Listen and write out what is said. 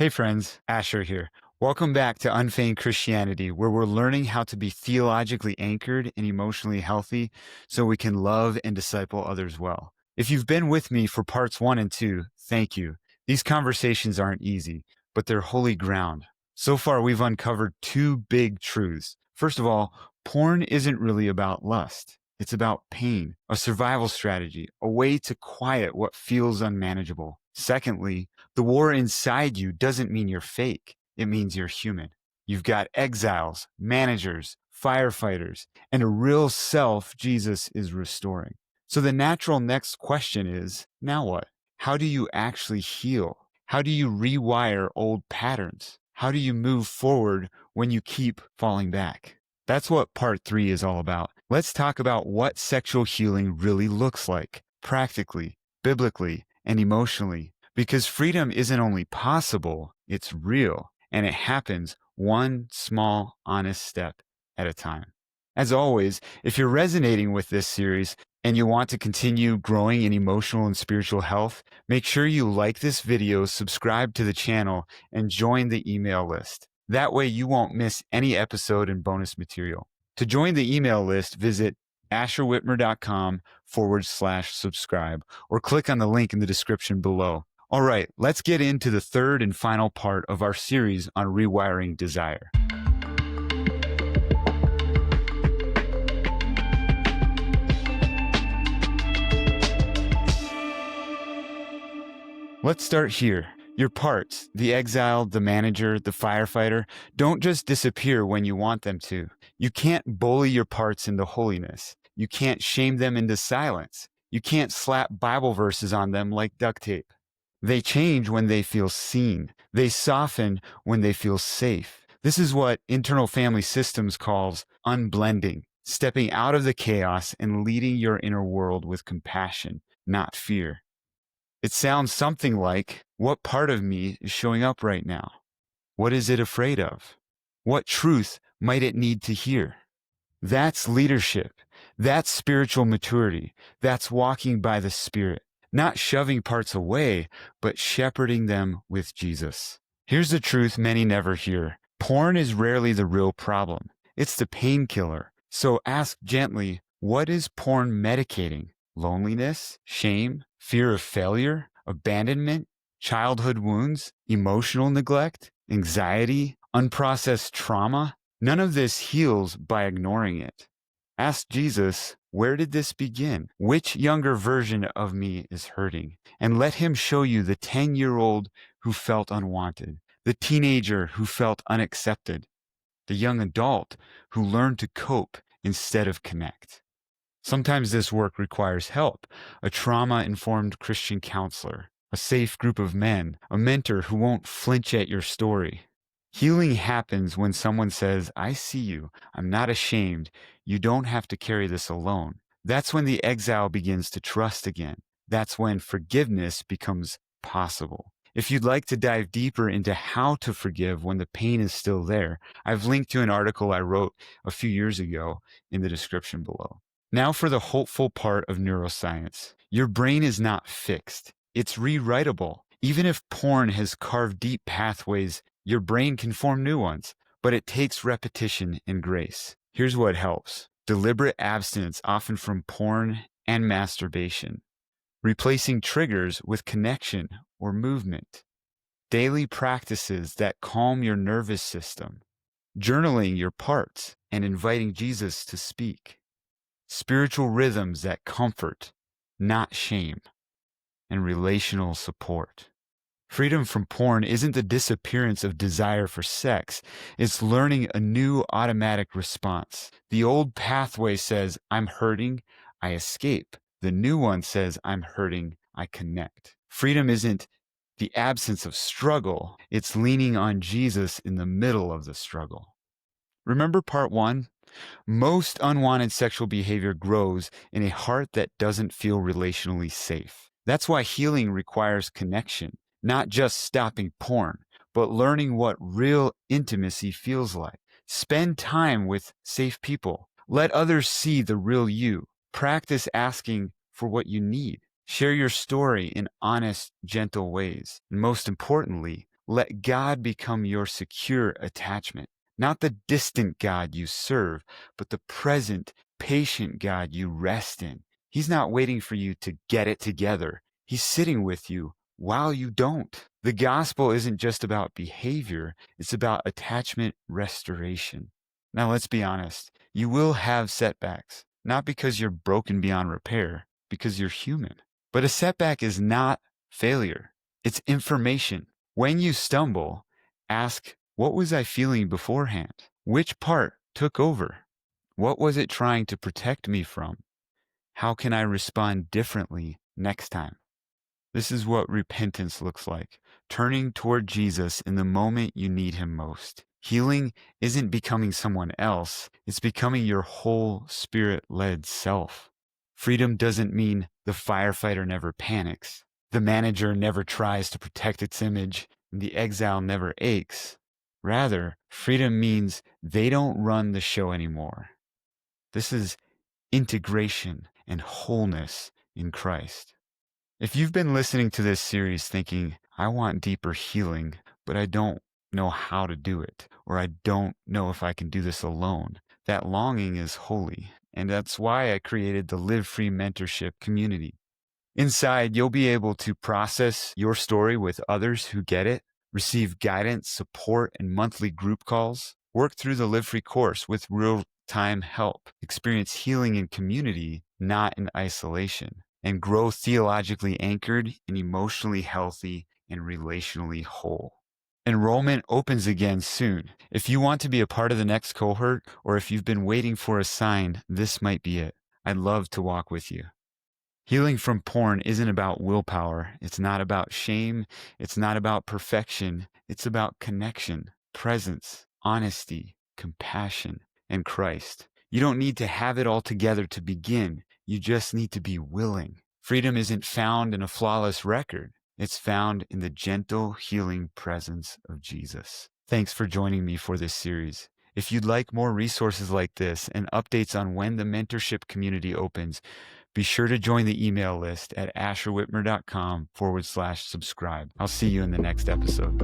Hey friends, Asher here. Welcome back to Unfeigned Christianity, where we're learning how to be theologically anchored and emotionally healthy so we can love and disciple others well. If you've been with me for parts 1 and 2, thank you. These conversations aren't easy, but they're holy ground. So far, we've uncovered 2 big truths. First of all, porn isn't really about lust. It's about pain, a survival strategy, a way to quiet what feels unmanageable. Secondly, the war inside you doesn't mean you're fake. It means you're human. You've got exiles, managers, firefighters, and a real self Jesus is restoring. So the natural next question is, now what? How do you actually heal? How do you rewire old patterns? How do you move forward when you keep falling back? That's what part 3 is all about. Let's talk about what sexual healing really looks like, practically, biblically, and emotionally. Because freedom isn't only possible, it's real, and it happens one small, honest step at a time. As always, if you're resonating with this series and you want to continue growing in emotional and spiritual health, make sure you like this video, subscribe to the channel, and join the email list. That way you won't miss any episode and bonus material. To join the email list, visit asherwhitmer.com/subscribe or click on the link in the description below. All right, let's get into the third and final part of our series on rewiring desire. Let's start here. Your parts, the exile, the manager, the firefighter, don't just disappear when you want them to. You can't bully your parts into holiness. You can't shame them into silence. You can't slap Bible verses on them like duct tape. They change when they feel seen. They soften when they feel safe. This is what internal family systems calls unblending, stepping out of the chaos and leading your inner world with compassion, not fear. It sounds something like, what part of me is showing up right now? What is it afraid of? What truth might it need to hear? That's leadership. That's spiritual maturity. That's walking by the Spirit. Not shoving parts away, but shepherding them with Jesus. Here's the truth many never hear. Porn is rarely the real problem. It's the painkiller. So ask gently, what is porn medicating? Loneliness, shame, fear of failure, abandonment, childhood wounds, emotional neglect, anxiety, unprocessed trauma? None of this heals by ignoring it. Ask Jesus, where did this begin? Which younger version of me is hurting? And let him show you the 10-year-old who felt unwanted, the teenager who felt unaccepted, the young adult who learned to cope instead of connect. Sometimes this work requires help, a trauma-informed Christian counselor, a safe group of men, a mentor who won't flinch at your story. Healing happens when someone says, I see you, I'm not ashamed, you don't have to carry this alone. That's when the exile begins to trust again. That's when forgiveness becomes possible. If you'd like to dive deeper into how to forgive when the pain is still there, I've linked to an article I wrote a few years ago in the description below. Now for the hopeful part of neuroscience. Your brain is not fixed. It's rewritable. Even if porn has carved deep pathways, your brain can form new ones, but it takes repetition and grace. Here's what helps. Deliberate abstinence, often from porn and masturbation. Replacing triggers with connection or movement. Daily practices that calm your nervous system. Journaling your parts and inviting Jesus to speak. Spiritual rhythms that comfort, not shame. And relational support. Freedom from porn isn't the disappearance of desire for sex. It's learning a new automatic response. The old pathway says, I'm hurting, I escape. The new one says, I'm hurting, I connect. Freedom isn't the absence of struggle. It's leaning on Jesus in the middle of the struggle. Remember part 1? Most unwanted sexual behavior grows in a heart that doesn't feel relationally safe. That's why healing requires connection. Not just stopping porn, but learning what real intimacy feels like. Spend time with safe people. Let others see the real you. Practice asking for what you need. Share your story in honest, gentle ways. And most importantly, Let God become your secure attachment, not the distant God you serve, but the present, patient God you rest in. He's not waiting for you to get it together. He's sitting with you while you don't. The gospel isn't just about behavior, it's about attachment restoration. Now, let's be honest. You will have setbacks, not because you're broken beyond repair, because you're human. But a setback is not failure, it's information. When you stumble, ask, what was I feeling beforehand? Which part took over? What was it trying to protect me from? How can I respond differently next time? This is what repentance looks like. Turning toward Jesus in the moment you need him most. Healing isn't becoming someone else. It's becoming your whole spirit-led self. Freedom doesn't mean the firefighter never panics. The manager never tries to protect its image, and the exile never aches. Rather, freedom means they don't run the show anymore. This is integration and wholeness in Christ. If you've been listening to this series thinking, I want deeper healing, but I don't know how to do it, or I don't know if I can do this alone, that longing is holy. And that's why I created the Live Free Mentorship community. Inside, you'll be able to process your story with others who get it, receive guidance, support, and monthly group calls, work through the Live Free course with real-time help, experience healing in community, not in isolation, and grow theologically anchored and emotionally healthy and relationally whole. Enrollment opens again soon. If you want to be a part of the next cohort, or if you've been waiting for a sign, this might be it. I'd love to walk with you. Healing from porn isn't about willpower. It's not about shame. It's not about perfection. It's about connection, presence, honesty, compassion, and Christ. You don't need to have it all together to begin. You just need to be willing. Freedom isn't found in a flawless record. It's found in the gentle, healing presence of Jesus. Thanks for joining me for this series. If you'd like more resources like this and updates on when the mentorship community opens, be sure to join the email list at asherwhitmer.com/subscribe. I'll see you in the next episode.